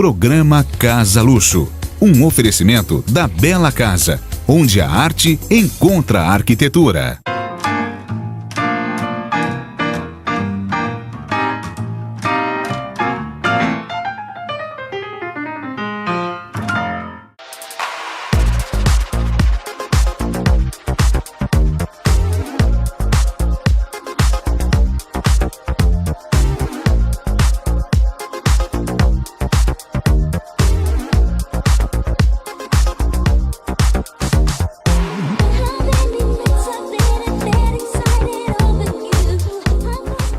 Programa Casa Luxo. Um oferecimento da Bela Casa, onde a arte encontra a arquitetura.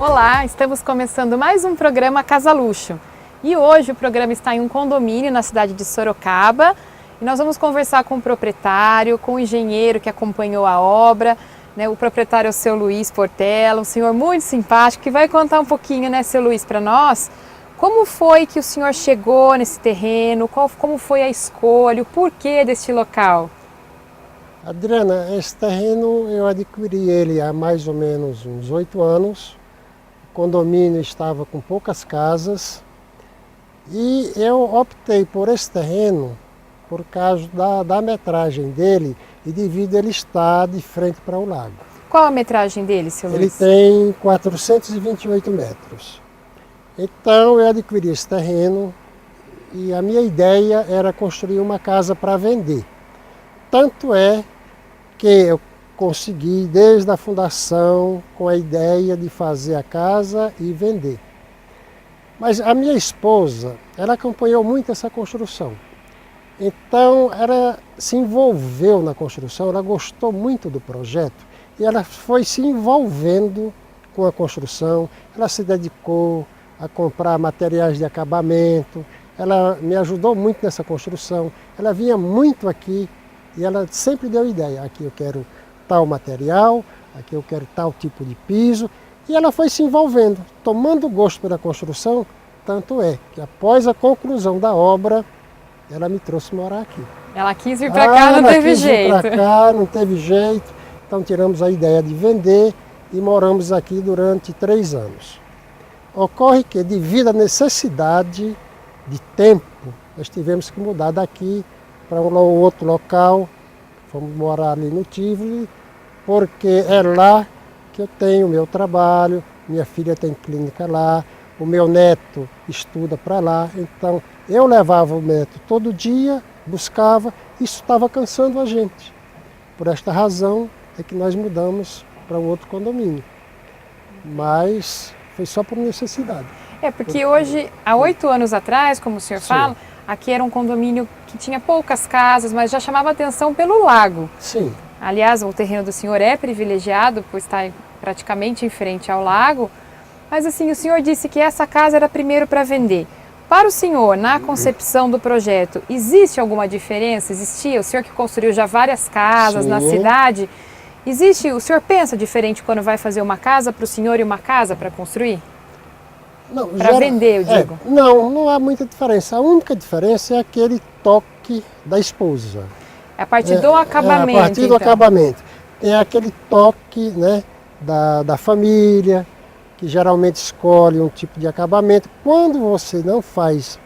Olá, estamos começando mais um programa Casa Luxo. E hoje o programa está em um condomínio na cidade de Sorocaba e nós vamos conversar com o proprietário, com o engenheiro que acompanhou a obra, né? O proprietário é o seu Luiz Portela, um senhor muito simpático que vai contar um pouquinho, né, seu Luiz, para nós, como foi que o senhor chegou nesse terreno, como foi a escolha, o porquê deste local. Adriana, esse terreno eu adquiri ele há mais ou menos uns 8 anos. O condomínio estava com poucas casas e eu optei por esse terreno por causa da metragem dele e devido ele estar de frente para o lago. Qual a metragem dele, seu Luiz? Ele tem 428 metros. Então eu adquiri esse terreno e a minha ideia era construir uma casa para vender. Tanto é que eu consegui desde a fundação com a ideia de fazer a casa e vender. Mas a minha esposa, ela acompanhou muito essa construção. Então ela se envolveu na construção, ela gostou muito do projeto e ela foi se envolvendo com a construção, ela se dedicou a comprar materiais de acabamento, ela me ajudou muito nessa construção, ela vinha muito aqui e ela sempre deu ideia, aqui eu quero tal material, aqui eu quero tal tipo de piso, e ela foi se envolvendo, tomando gosto pela construção, tanto é que após a conclusão da obra, ela me trouxe morar aqui. Ela quis vir para cá, não teve jeito. Ela quis vir para cá, não teve jeito, então tiramos a ideia de vender e moramos aqui durante 3 anos. Ocorre que, devido à necessidade de tempo, nós tivemos que mudar daqui para um outro local, fomos morar ali no Tivoli, porque é lá que eu tenho o meu trabalho, minha filha tem clínica lá, o meu neto estuda para lá, então eu levava o neto todo dia, buscava, isso estava cansando a gente. Por esta razão é que nós mudamos para um outro condomínio, mas foi só por necessidade. Porque hoje, há 8 anos atrás, como o senhor fala, aqui era um condomínio que tinha poucas casas, mas já chamava atenção pelo lago. Sim. Aliás, o terreno do senhor é privilegiado por estar praticamente em frente ao lago, mas assim, o senhor disse que essa casa era primeiro para vender. Para o senhor, na concepção do projeto, existe alguma diferença? Existia? O senhor que construiu já várias casas na cidade, existe? O senhor pensa diferente quando vai fazer uma casa para o senhor e uma casa para construir? Para vender, eu digo. Não há muita diferença. A única diferença é aquele toque da esposa. É a partir do acabamento. A partir do acabamento. Tem aquele toque, né, da família, que geralmente escolhe um tipo de acabamento. Quando você não faz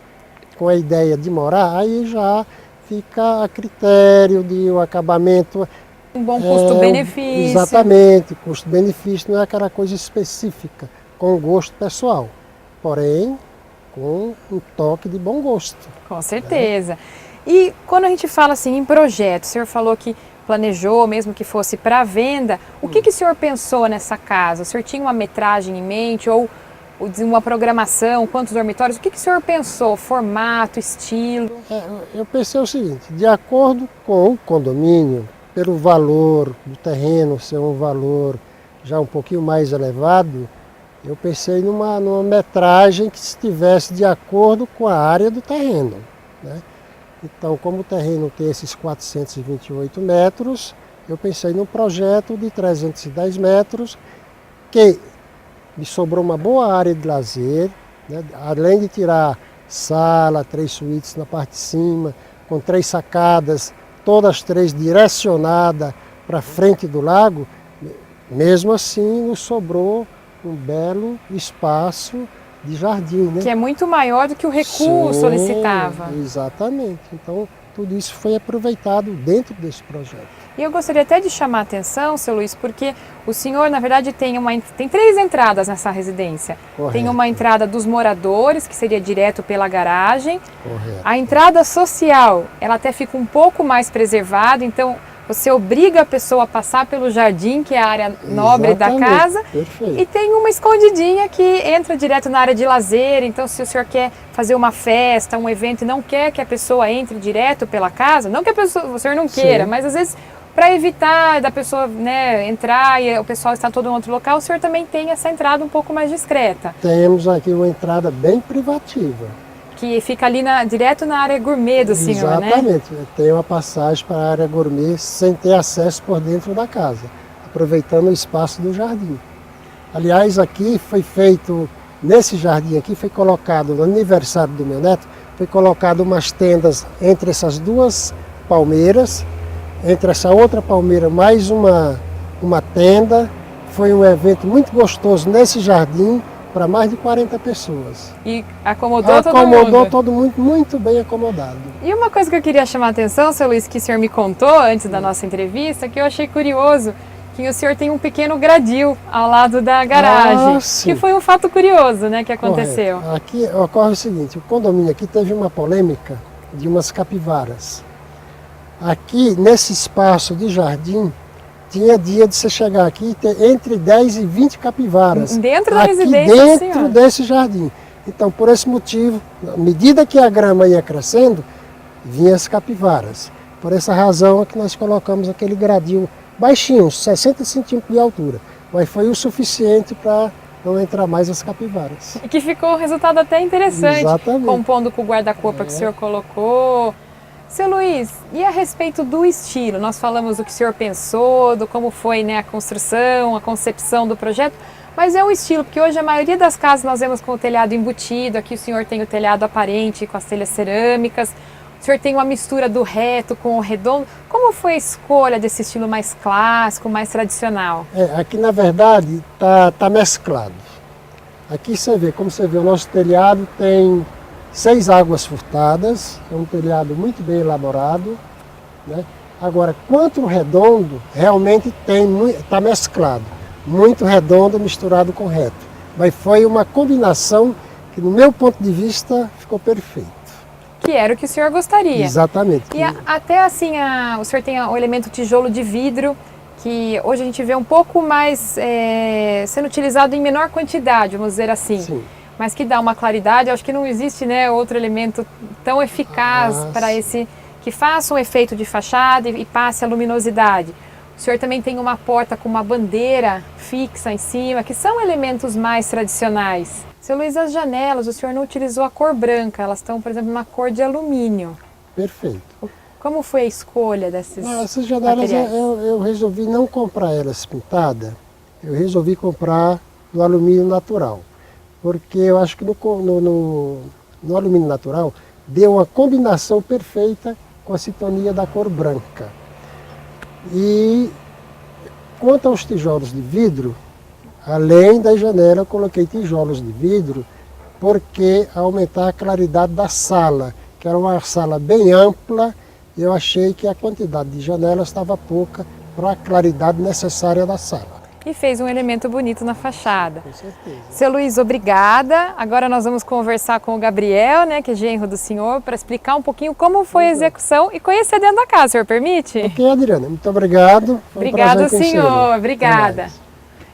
com a ideia de morar, aí já fica a critério de um acabamento. Um bom custo-benefício. Exatamente, custo-benefício não é aquela coisa específica, com gosto pessoal. Porém, com um toque de bom gosto. Com certeza. E quando a gente fala assim em projeto, o senhor falou que planejou, mesmo que fosse para venda, o que o senhor pensou nessa casa? O senhor tinha uma metragem em mente ou uma programação, quantos dormitórios? O que o senhor pensou? Formato, estilo? Eu pensei o seguinte, de acordo com o condomínio, pelo valor do terreno ser um valor já um pouquinho mais elevado, eu pensei numa metragem que estivesse de acordo com a área do terreno, né? Então, como o terreno tem esses 428 metros, eu pensei num projeto de 310 metros, que me sobrou uma boa área de lazer, né? Além de tirar sala, 3 suítes na parte de cima, com 3 sacadas, todas 3 direcionadas para frente do lago, mesmo assim nos sobrou um belo espaço de jardim, né? Que é muito maior do que o recuo solicitava. Exatamente. Então, tudo isso foi aproveitado dentro desse projeto. E eu gostaria até de chamar a atenção, seu Luiz, porque o senhor, na verdade, tem 3 entradas nessa residência. Correto. Tem uma entrada dos moradores, que seria direto pela garagem. Correto. A entrada social, ela até fica um pouco mais preservada, então você obriga a pessoa a passar pelo jardim, que é a área nobre da casa. Perfeito. E tem uma escondidinha que entra direto na área de lazer. Então, se o senhor quer fazer uma festa, um evento e não quer que a pessoa entre direto pela casa, não que o senhor não queira, mas às vezes para evitar da pessoa, né, entrar e o pessoal está todo em outro local, o senhor também tem essa entrada um pouco mais discreta. Temos aqui uma entrada bem privativa. Que fica ali direto na área gourmet do senhor, né? Exatamente. Tem uma passagem para a área gourmet sem ter acesso por dentro da casa, aproveitando o espaço do jardim. Aliás, aqui foi feito, nesse jardim aqui, foi colocado, no aniversário do meu neto, foi colocado umas tendas entre essas 2 palmeiras, entre essa outra palmeira mais uma tenda. Foi um evento muito gostoso nesse jardim, para mais de 40 pessoas. E acomodou todo mundo muito bem acomodado. E uma coisa que eu queria chamar a atenção, seu Luiz, que o senhor me contou antes da nossa entrevista, que eu achei curioso, que o senhor tem um pequeno gradil ao lado da garagem, que foi um fato curioso, né, que aconteceu. Correto. Aqui ocorre o seguinte, o condomínio aqui teve uma polêmica de umas capivaras. Aqui, nesse espaço de jardim, tinha dia de você chegar aqui e ter entre 10 e 20 capivaras. Dentro da aqui residência, dentro desse jardim. Então, por esse motivo, à medida que a grama ia crescendo, vinham as capivaras. Por essa razão é que nós colocamos aquele gradil baixinho, 60 centímetros de altura. Mas foi o suficiente para não entrar mais as capivaras. E que ficou um resultado até interessante. Exatamente. Compondo com o guarda-corpo que o senhor colocou. Seu Luiz, e a respeito do estilo? Nós falamos do que o senhor pensou, do como foi, né, a construção, a concepção do projeto, mas é um estilo, porque hoje a maioria das casas nós vemos com o telhado embutido, aqui o senhor tem o telhado aparente com as telhas cerâmicas, o senhor tem uma mistura do reto com o redondo. Como foi a escolha desse estilo mais clássico, mais tradicional? Aqui na verdade tá mesclado. Aqui você vê, como você vê, o nosso telhado tem 6 águas furtadas, é um telhado muito bem elaborado, né? Agora, quanto ao redondo, realmente está mesclado, muito redondo misturado com reto. Mas foi uma combinação que, no meu ponto de vista, ficou perfeito. Que era o que o senhor gostaria. Exatamente. E até assim, o senhor tem o elemento tijolo de vidro, que hoje a gente vê um pouco mais sendo utilizado em menor quantidade, vamos dizer assim. Sim. Mas que dá uma claridade. Eu acho que não existe, né, outro elemento tão eficaz para esse, que faça um efeito de fachada e passe a luminosidade. O senhor também tem uma porta com uma bandeira fixa em cima, que são elementos mais tradicionais. Seu Luiz, as janelas, o senhor não utilizou a cor branca, elas estão, por exemplo, na cor de alumínio. Perfeito. Como foi a escolha desses essas janelas eu resolvi não comprar elas pintadas, eu resolvi comprar no alumínio natural. Porque eu acho que no alumínio natural deu uma combinação perfeita com a sintonia da cor branca. E quanto aos tijolos de vidro, além da janela eu coloquei tijolos de vidro porque aumentar a claridade da sala, que era uma sala bem ampla, eu achei que a quantidade de janelas estava pouca para a claridade necessária da sala. E fez um elemento bonito na fachada. Com certeza. Seu Luiz, obrigada. Agora nós vamos conversar com o Gabriel, né, que é genro do senhor, para explicar um pouquinho como foi a execução e conhecer dentro da casa. O senhor permite? Ok, Adriana. Muito obrigado. Obrigado, senhor. Obrigada.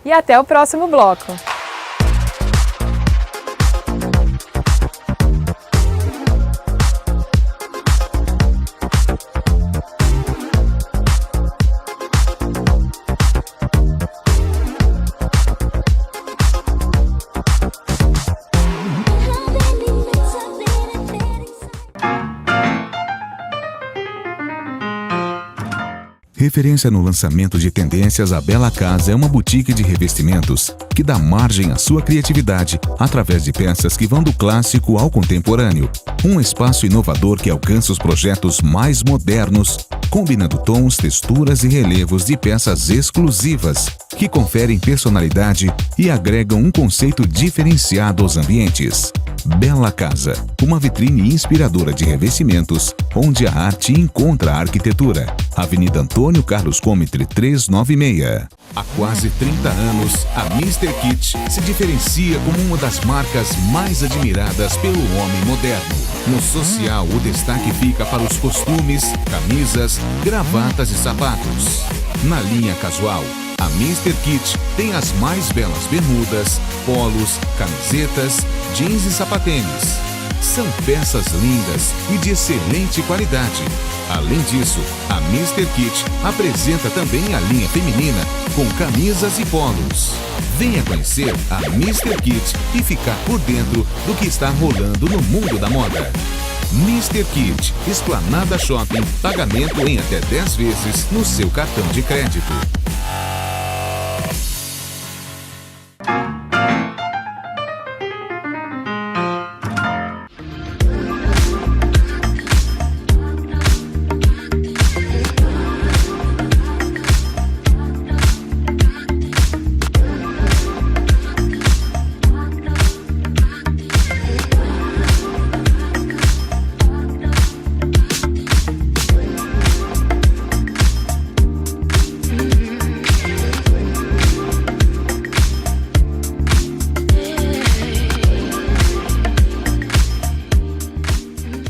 E até o próximo bloco. Referência no lançamento de tendências, a Bela Casa é uma boutique de revestimentos que dá margem à sua criatividade através de peças que vão do clássico ao contemporâneo. Um espaço inovador que alcança os projetos mais modernos combinando tons, texturas e relevos de peças exclusivas que conferem personalidade e agregam um conceito diferenciado aos ambientes. Bela Casa, uma vitrine inspiradora de revestimentos, onde a arte encontra a arquitetura. Avenida Antônio Carlos Comitre 396. Há quase 30 anos, a Mr. Kit se diferencia como uma das marcas mais admiradas pelo homem moderno. No social, o destaque fica para os costumes, camisas, gravatas e sapatos. Na linha casual, a Mr. Kit tem as mais belas bermudas, polos, camisetas, jeans e sapatênis. São peças lindas e de excelente qualidade. Além disso, a Mr. Kit apresenta também a linha feminina com camisas e polos. Venha conhecer a Mr. Kit e ficar por dentro do que está rolando no mundo da moda. Mr. Kit, Esplanada Shopping, pagamento em até 10 vezes no seu cartão de crédito.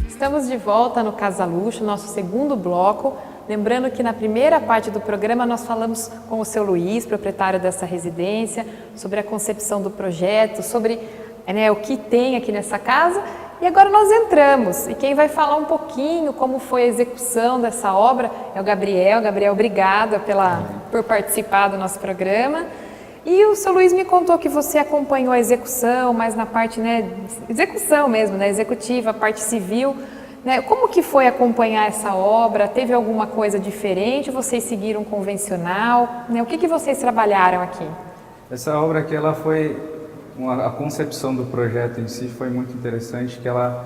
Estamos de volta no Casa Luxo, nosso segundo bloco. Lembrando que na primeira parte do programa nós falamos com o seu Luiz, proprietário dessa residência, sobre a concepção do projeto, sobre o que tem aqui nessa casa. E agora nós entramos, e quem vai falar um pouquinho como foi a execução dessa obra é o Gabriel. Gabriel, obrigada por participar do nosso programa. E o seu Luiz me contou que você acompanhou a execução, mas na parte, execução mesmo, executiva, a parte civil. Como que foi acompanhar essa obra? Teve alguma coisa diferente? Vocês seguiram convencional? O que vocês trabalharam aqui? Essa obra aqui, ela foi, a concepção do projeto em si foi muito interessante, que ela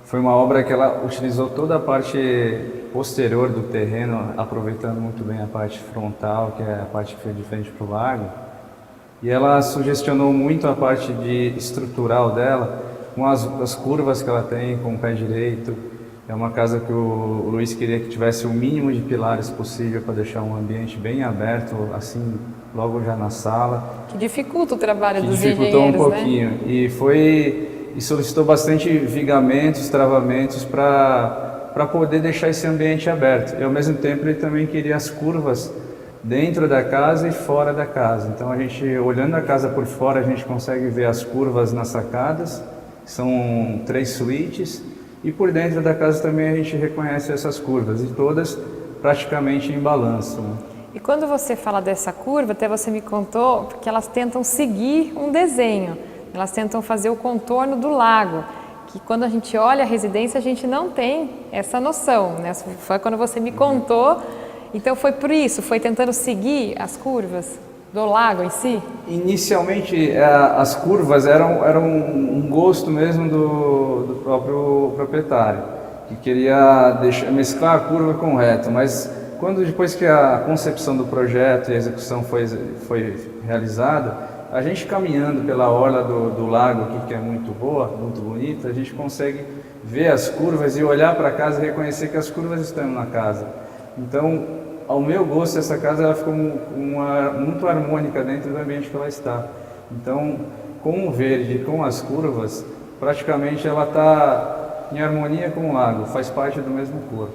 foi uma obra que ela utilizou toda a parte posterior do terreno, aproveitando muito bem a parte frontal, que é a parte que foi de frente para o lago. E ela sugestionou muito a parte estrutural dela, com as curvas que ela tem, com o pé direito. É uma casa que o Luiz queria que tivesse o mínimo de pilares possível para deixar um ambiente bem aberto, assim, logo já na sala. Que dificulta o trabalho dos engenheiros, dificultou um pouquinho. E solicitou bastante vigamentos, travamentos para poder deixar esse ambiente aberto. E ao mesmo tempo ele também queria as curvas dentro da casa e fora da casa. Então a gente, olhando a casa por fora, a gente consegue ver as curvas nas sacadas, são 3 suítes, e por dentro da casa também a gente reconhece essas curvas, e todas praticamente em balanço. E quando você fala dessa curva, até você me contou, porque elas tentam seguir um desenho, elas tentam fazer o contorno do lago, que quando a gente olha a residência a gente não tem essa noção, Foi quando você me contou. Então foi por isso, foi tentando seguir as curvas do lago em si? Inicialmente as curvas eram um gosto mesmo do próprio proprietário, que queria mesclar a curva com o reto, mas depois que a concepção do projeto e a execução foi realizada, a gente caminhando pela orla do lago aqui, que é muito boa, muito bonita, a gente consegue ver as curvas e olhar para a casa e reconhecer que as curvas estão na casa. Então, ao meu gosto, essa casa ela ficou muito harmônica dentro do ambiente que ela está. Então, com o verde, com as curvas, praticamente ela está em harmonia com o lago, faz parte do mesmo corpo.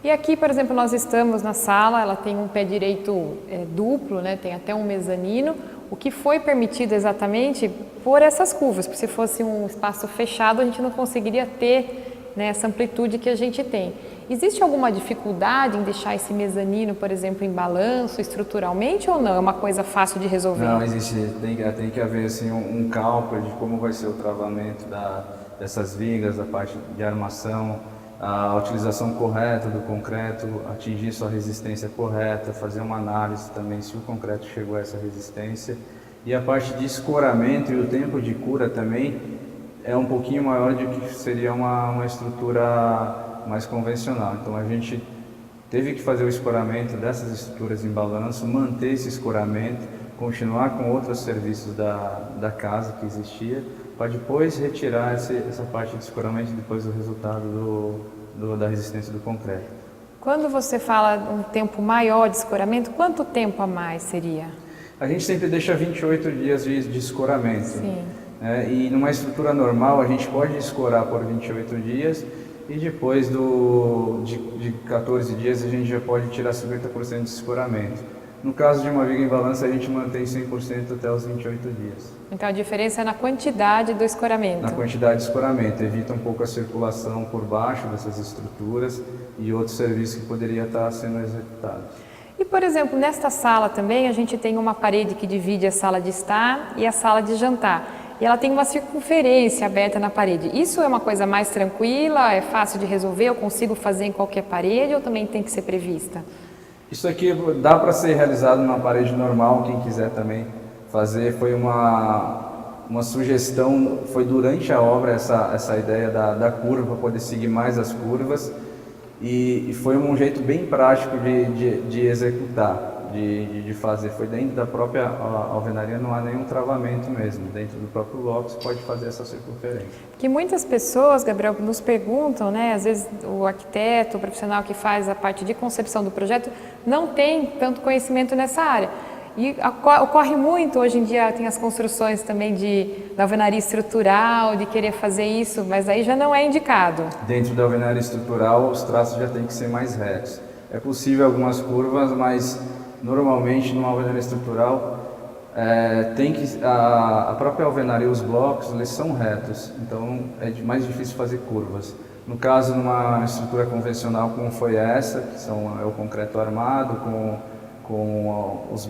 E aqui, por exemplo, nós estamos na sala, ela tem um pé direito duplo, tem até um mezanino, o que foi permitido exatamente por essas curvas, porque se fosse um espaço fechado, a gente não conseguiria ter essa amplitude que a gente tem. Existe alguma dificuldade em deixar esse mezanino, por exemplo, em balanço estruturalmente ou não? É uma coisa fácil de resolver? Não, existe. Tem que haver assim, um cálculo de como vai ser o travamento dessas vigas, da parte de armação, a utilização correta do concreto, atingir sua resistência correta, fazer uma análise também se o concreto chegou a essa resistência. E a parte de escoramento e o tempo de cura também é um pouquinho maior do que seria uma estrutura mais convencional. Então a gente teve que fazer o escoramento dessas estruturas em balanço, manter esse escoramento, continuar com outros serviços da casa que existia, para depois retirar essa parte de escoramento depois do resultado da resistência do concreto. Quando você fala um tempo maior de escoramento, quanto tempo a mais seria? A gente sempre deixa 28 dias de escoramento. Sim. E numa estrutura normal a gente pode escorar por 28 dias e depois de 14 dias a gente já pode tirar 50% de escoramento. No caso de uma viga em balança, a gente mantém 100% até os 28 dias. Então a diferença é na quantidade do escoramento. Na quantidade de escoramento, evita um pouco a circulação por baixo dessas estruturas e outros serviços que poderiam estar sendo executados. E, por exemplo, nesta sala também a gente tem uma parede que divide a sala de estar e a sala de jantar. E ela tem uma circunferência aberta na parede. Isso é uma coisa mais tranquila, é fácil de resolver, eu consigo fazer em qualquer parede ou também tem que ser prevista? Isso aqui dá para ser realizado numa parede normal, quem quiser também fazer. Foi uma sugestão, foi durante a obra essa ideia da curva, para poder seguir mais as curvas. E foi um jeito bem prático de executar, de fazer. Foi dentro da própria alvenaria, não há nenhum travamento mesmo. Dentro do próprio bloco você pode fazer essa circunferência. Que muitas pessoas, Gabriel, nos perguntam, né? Às vezes o arquiteto, o profissional que faz a parte de concepção do projeto, não tem tanto conhecimento nessa área. E ocorre muito, hoje em dia tem as construções também da alvenaria estrutural, de querer fazer isso, mas aí já não é indicado. Dentro da alvenaria estrutural, os traços já têm que ser mais retos. É possível algumas curvas, mas normalmente numa alvenaria estrutural a própria alvenaria, os blocos, eles são retos, então é mais difícil fazer curvas. No caso, numa estrutura convencional como foi essa, que é o concreto armado com os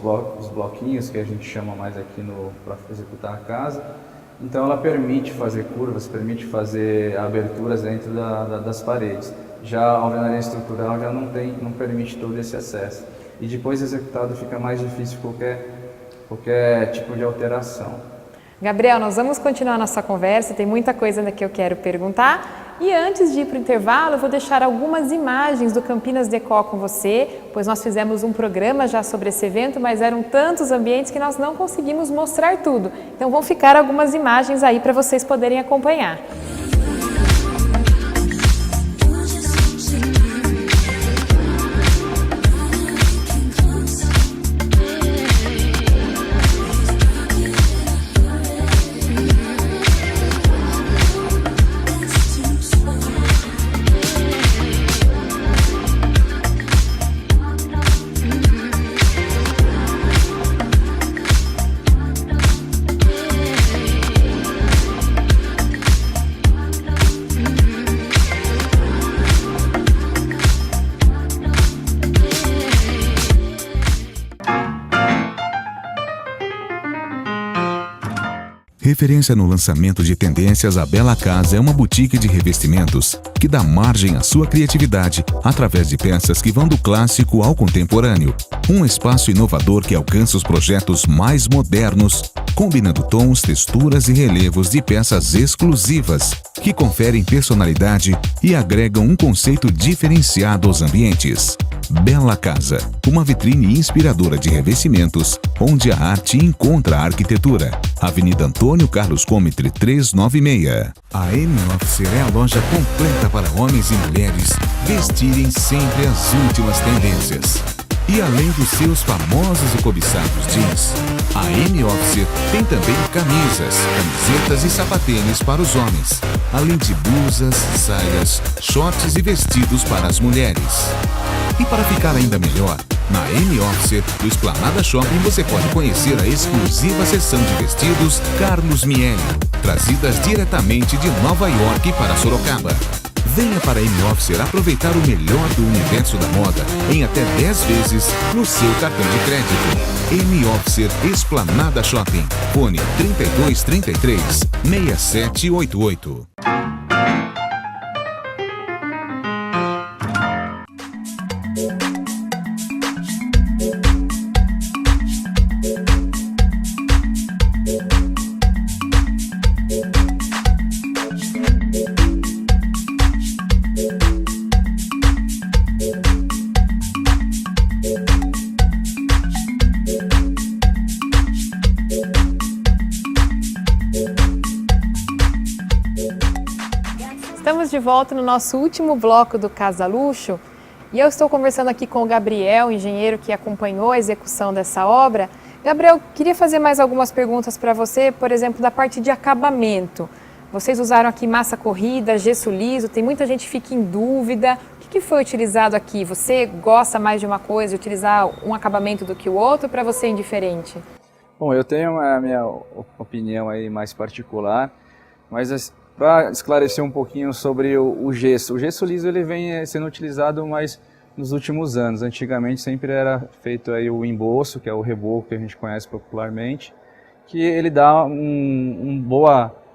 bloquinhos que a gente chama mais aqui para executar a casa, então ela permite fazer curvas, permite fazer aberturas dentro das paredes. Já a alvenaria estrutural já não permite todo esse acesso. E depois executado fica mais difícil qualquer tipo de alteração. Gabriel, nós vamos continuar nossa conversa, tem muita coisa ainda que eu quero perguntar. E antes de ir para o intervalo, eu vou deixar algumas imagens do Campinas Déco com você, pois nós fizemos um programa já sobre esse evento, mas eram tantos ambientes que nós não conseguimos mostrar tudo. Então vão ficar algumas imagens aí para vocês poderem acompanhar. Referência no lançamento de tendências, a Bela Casa é uma boutique de revestimentos que dá margem à sua criatividade através de peças que vão do clássico ao contemporâneo. Um espaço inovador que alcança os projetos mais modernos, combinando tons, texturas e relevos de peças exclusivas que conferem personalidade e agregam um conceito diferenciado aos ambientes. Bela Casa, uma vitrine inspiradora de revestimentos, onde a arte encontra a arquitetura. Avenida Antônio Carlos Comitre 396. A M-Officer é a loja completa para homens e mulheres vestirem sempre as últimas tendências. E além dos seus famosos e cobiçados jeans, a M-Officer tem também camisas, camisetas e sapatênis para os homens, além de blusas, saias, shorts e vestidos para as mulheres. E para ficar ainda melhor, na M-Officer do Esplanada Shopping você pode conhecer a exclusiva seção de vestidos Carlos Miele, trazidas diretamente de Nova York para Sorocaba. Venha para a M-Officer aproveitar o melhor do universo da moda em até 10 vezes no seu cartão de crédito. M-Officer Esplanada Shopping. Fone 3233 6788. de volta no nosso último bloco do Casa Luxo e eu estou conversando aqui com o Gabriel, engenheiro que acompanhou a execução dessa obra. Gabriel, queria fazer mais algumas perguntas para você, por exemplo, da parte de acabamento. Vocês usaram aqui massa corrida, gesso liso, tem muita gente que fica em dúvida. O que foi utilizado aqui? Você gosta mais de uma coisa, utilizar um acabamento do que o outro, para você é indiferente? Bom, eu tenho a minha opinião aí mais particular, mas para esclarecer um pouquinho sobre o gesso. O gesso liso ele vem sendo utilizado mais nos últimos anos. Antigamente sempre era feito aí o emboço, que é o reboco que a gente conhece popularmente, que ele dá um bom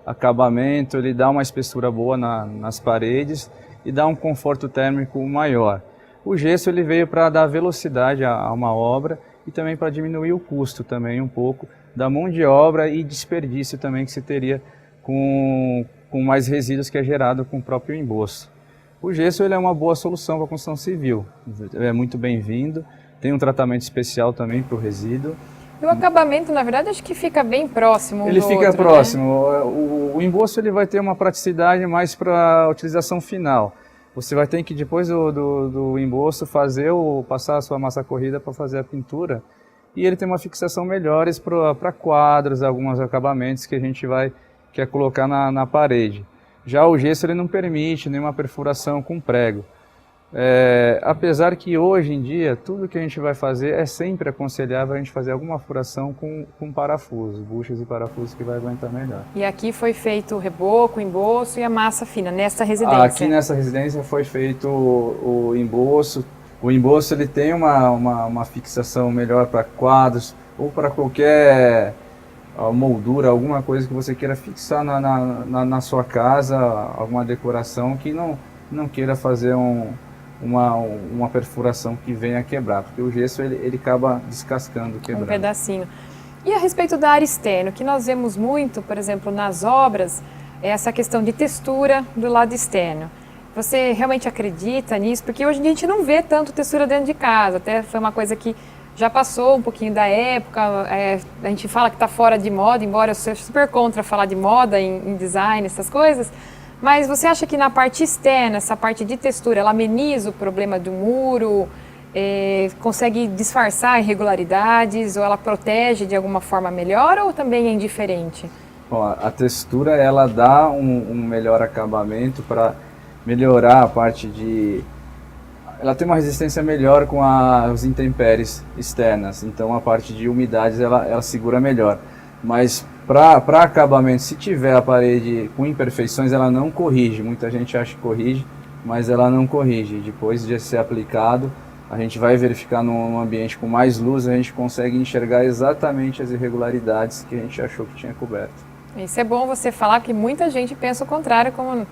acabamento, ele dá uma espessura boa nas paredes e dá um conforto térmico maior. O gesso ele veio para dar velocidade a uma obra e também para diminuir o custo também um pouco da mão de obra e desperdício também que se teria com mais resíduos que é gerado com o próprio emboço. O gesso ele é uma boa solução para a construção civil, é muito bem-vindo, tem um tratamento especial também para o resíduo. E o acabamento, na verdade, acho que fica bem próximo um Ele do fica outro, próximo, né? o emboço ele vai ter uma praticidade mais para a utilização final. Você vai ter que, depois do emboço, passar a sua massa corrida para fazer a pintura. E ele tem uma fixação melhores para quadros, alguns acabamentos que a gente quer colocar na parede. Já o gesso ele não permite nenhuma perfuração com prego. Apesar que hoje em dia, tudo que a gente vai fazer é sempre aconselhável a gente fazer alguma furação com parafusos, buchas e parafusos que vai aguentar melhor. E aqui foi feito o reboco, o emboço e a massa fina, nessa residência? Aqui nessa residência foi feito o emboço. O emboço ele tem uma fixação melhor para quadros ou para qualquer moldura, alguma coisa que você queira fixar na sua casa, alguma decoração que não queira fazer uma perfuração que venha a quebrar, porque o gesso ele acaba descascando, quebrando. Um pedacinho. E a respeito da área externa, o que nós vemos muito, por exemplo, nas obras, é essa questão de textura do lado externo. Você realmente acredita nisso? Porque hoje em dia a gente não vê tanto textura dentro de casa, até foi uma coisa que já passou um pouquinho da época, a gente fala que está fora de moda, embora eu seja super contra falar de moda em design, essas coisas, mas você acha que na parte externa, essa parte de textura, ela ameniza o problema do muro, consegue disfarçar irregularidades, ou ela protege de alguma forma melhor, ou também é indiferente? Bom, a textura ela dá um melhor acabamento para melhorar a parte de... Ela tem uma resistência melhor com as intempéries externas, então a parte de umidades ela segura melhor. Mas para acabamento, se tiver a parede com imperfeições, ela não corrige. Muita gente acha que corrige, mas ela não corrige. Depois de ser aplicado, a gente vai verificar num ambiente com mais luz, a gente consegue enxergar exatamente as irregularidades que a gente achou que tinha coberto. Isso é bom você falar, porque muita gente pensa o contrário, como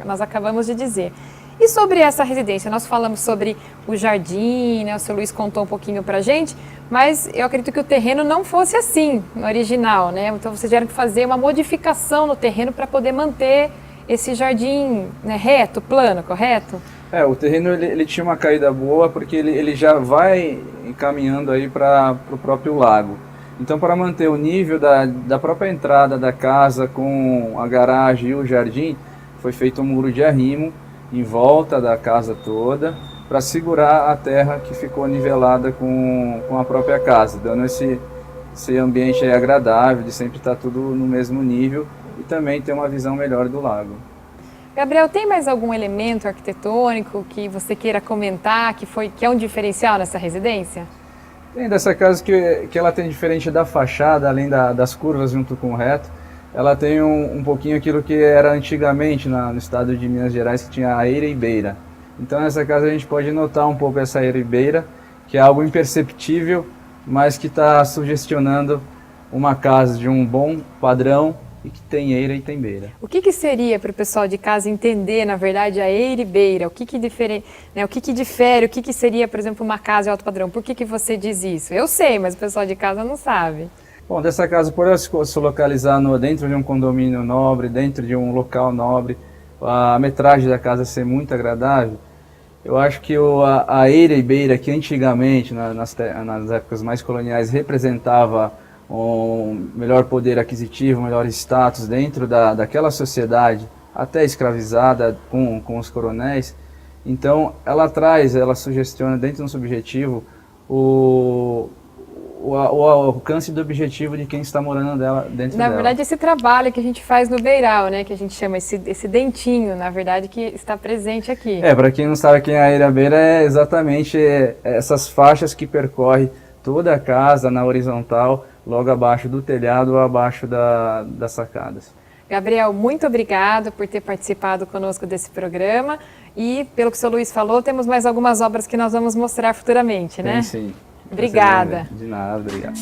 nós acabamos de dizer. E sobre essa residência, nós falamos sobre o jardim, né? O seu Luiz contou um pouquinho pra gente, mas eu acredito que o terreno não fosse assim, no original, né? Então vocês tiveram que fazer uma modificação no terreno para poder manter esse jardim, né, reto, plano, correto? O terreno ele tinha uma caída boa porque ele já vai encaminhando aí para o próprio lago. Então, para manter o nível da própria entrada da casa com a garagem e o jardim, foi feito um muro de arrimo em volta da casa toda, para segurar a terra que ficou nivelada com a própria casa, dando esse ambiente aí agradável, de sempre estar tudo no mesmo nível e também ter uma visão melhor do lago. Gabriel, tem mais algum elemento arquitetônico que você queira comentar, que é um diferencial nessa residência? Tem dessa casa que ela tem diferente da fachada, além das curvas junto com o reto, ela tem um pouquinho aquilo que era antigamente no estado de Minas Gerais, que tinha a eira e beira. Então nessa casa a gente pode notar um pouco essa eira e beira, que é algo imperceptível, mas que está sugestionando uma casa de um bom padrão e que tem eira e tem beira. O que seria para o pessoal de casa entender, na verdade, a eira e beira? O que difere, né? O que difere? O que seria, por exemplo, uma casa de alto padrão? Por que você diz isso? Eu sei, mas o pessoal de casa não sabe. Bom, dessa casa, por ela se localizar dentro de um condomínio nobre, dentro de um local nobre, a metragem da casa ser muito agradável, eu acho que a eira e beira, que antigamente, nas épocas mais coloniais, representava um melhor poder aquisitivo, um melhor status dentro daquela sociedade até escravizada com os coronéis. Então ela sugestiona dentro do subjetivo o alcance do objetivo de quem está morando dentro dela. Na verdade, esse trabalho que a gente faz no beiral, né, que a gente chama esse dentinho, na verdade, que está presente aqui. Para quem não sabe, aqui na Ilha Beira é exatamente essas faixas que percorrem toda a casa na horizontal, logo abaixo do telhado ou abaixo das sacadas. Gabriel, muito obrigado por ter participado conosco desse programa e, pelo que o seu Luiz falou, temos mais algumas obras que nós vamos mostrar futuramente, né? Sim. Obrigada. De nada, obrigado.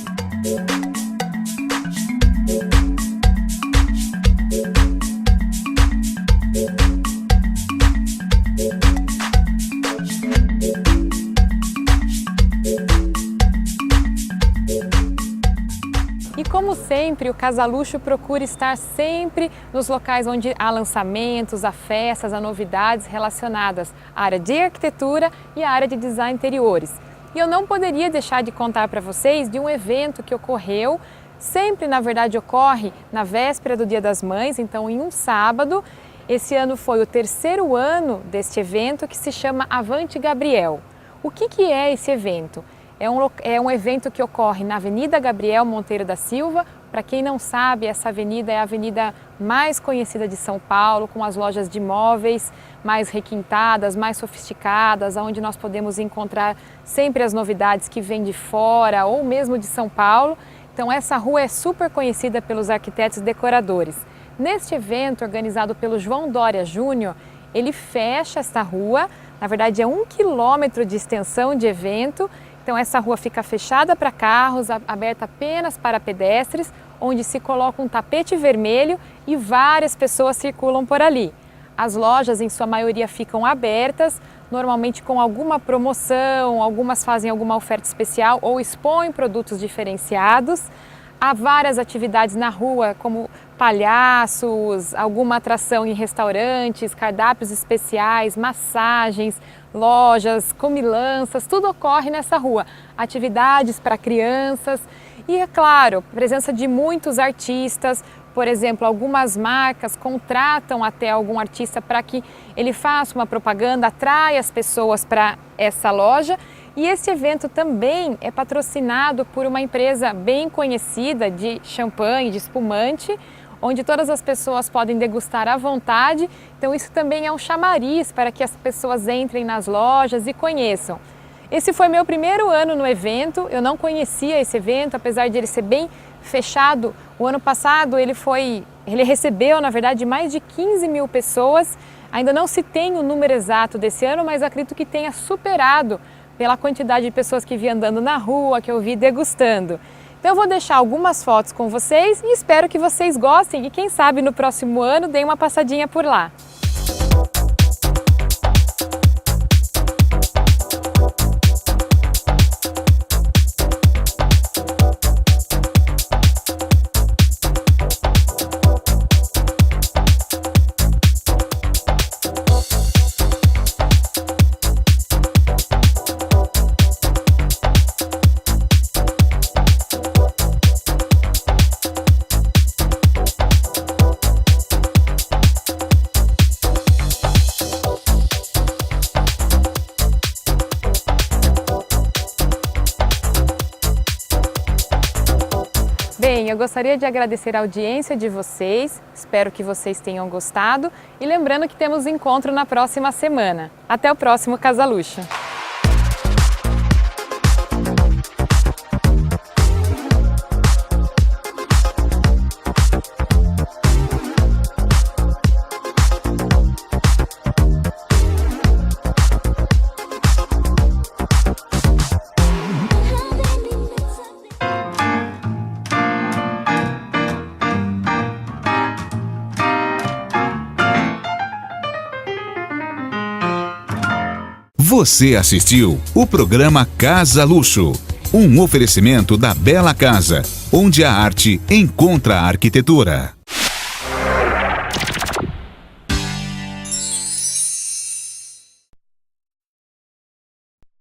E como sempre, o Casaluxo procura estar sempre nos locais onde há lançamentos, há festas, há novidades relacionadas à área de arquitetura e à área de design interiores. E eu não poderia deixar de contar para vocês de um evento que ocorreu, sempre na verdade ocorre na véspera do Dia das Mães, então em um sábado. Esse ano foi o 3º ano deste evento, que se chama Avante Gabriel. O que é esse evento? É um evento que ocorre na Avenida Gabriel Monteiro da Silva. Para quem não sabe, essa avenida é a avenida mais conhecida de São Paulo, com as lojas de móveis mais requintadas, mais sofisticadas, onde nós podemos encontrar sempre as novidades que vêm de fora ou mesmo de São Paulo. Então essa rua é super conhecida pelos arquitetos e decoradores. Neste evento, organizado pelo João Dória Júnior, ele fecha esta rua, na verdade é 1 quilômetro de extensão de evento. Então essa rua fica fechada para carros, aberta apenas para pedestres, onde se coloca um tapete vermelho e várias pessoas circulam por ali. As lojas, em sua maioria, ficam abertas, normalmente com alguma promoção, algumas fazem alguma oferta especial ou expõem produtos diferenciados. Há várias atividades na rua, como palhaços, alguma atração em restaurantes, cardápios especiais, massagens, lojas, comilanças, tudo ocorre nessa rua. Atividades para crianças e, é claro, presença de muitos artistas. Por exemplo, algumas marcas contratam até algum artista para que ele faça uma propaganda, atraia as pessoas para essa loja. E esse evento também é patrocinado por uma empresa bem conhecida de champanhe, de espumante, onde todas as pessoas podem degustar à vontade. Então isso também é um chamariz para que as pessoas entrem nas lojas e conheçam. Esse foi meu 1º ano no evento, eu não conhecia esse evento, apesar de ele ser bem fechado. O ano passado ele recebeu, na verdade, mais de 15 mil pessoas. Ainda não se tem o número exato desse ano, mas acredito que tenha superado pela quantidade de pessoas que vi andando na rua, que eu vi degustando. Então eu vou deixar algumas fotos com vocês e espero que vocês gostem e quem sabe no próximo ano deem uma passadinha por lá. Bem, eu gostaria de agradecer a audiência de vocês, espero que vocês tenham gostado e lembrando que temos encontro na próxima semana. Até o próximo Casaluxo! Você assistiu o programa Casaluxo, um oferecimento da Bela Casa, onde a arte encontra a arquitetura.